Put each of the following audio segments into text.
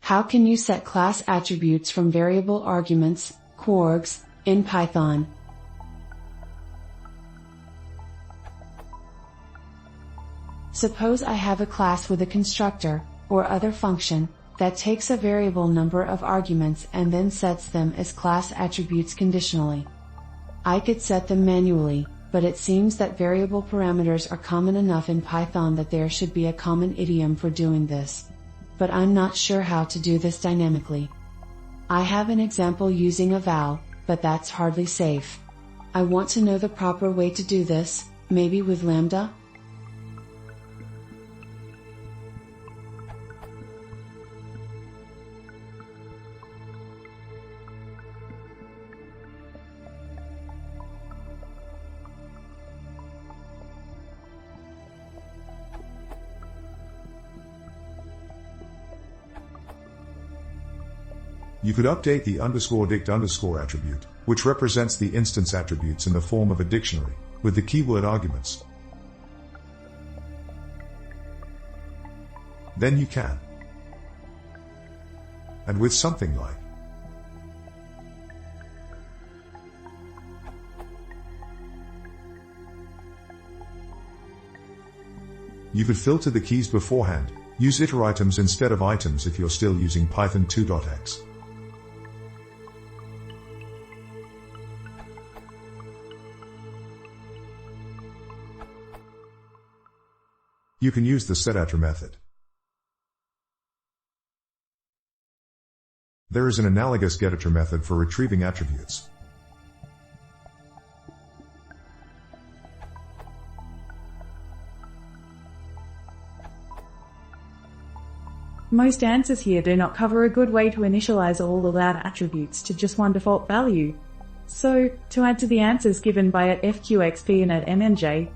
How can you set class attributes from variable arguments, kwargs, in Python? Suppose I have a class with a constructor, or other function, that takes a variable number of arguments and then sets them as class attributes conditionally. I could set them manually, but it seems that variable parameters are common enough in Python that there should be a common idiom for doing this. But I'm not sure how to do this dynamically. I have an example using a val, but that's hardly safe. I want to know the proper way to do this, maybe with lambda? You could update the _dict_ attribute, which represents the instance attributes in the form of a dictionary, with the keyword arguments. Then you can. And with something like you could filter the keys beforehand, use iteritems instead of items if you're still using Python 2.x. You can use the setAttr method. There is an analogous getAttr method for retrieving attributes. Most answers here do not cover a good way to initialize all allowed attributes to just one default value. So, to add to the answers given by @fqxp and @mmj,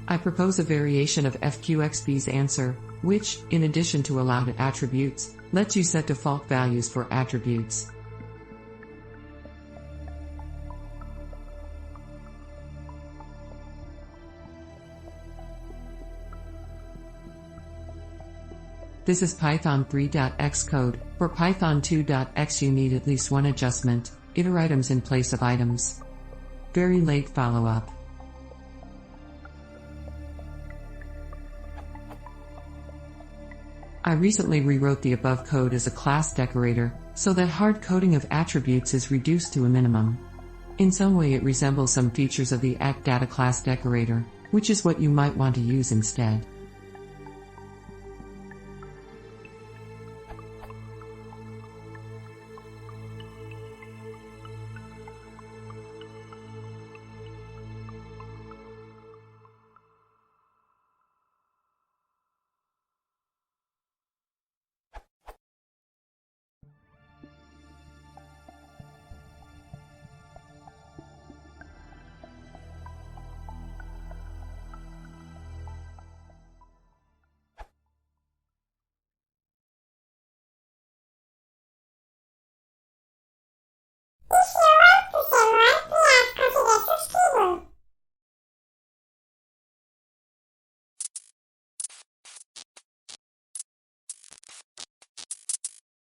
I propose a variation of fqxp's answer, which, in addition to allowed attributes, lets you set default values for attributes. This is Python 3.x code. For Python 2.x you need at least one adjustment, iteritems in place of items. Very late follow-up. I recently rewrote the above code as a class decorator, so that hard coding of attributes is reduced to a minimum. In some way it resembles some features of the @data class decorator, which is what you might want to use instead.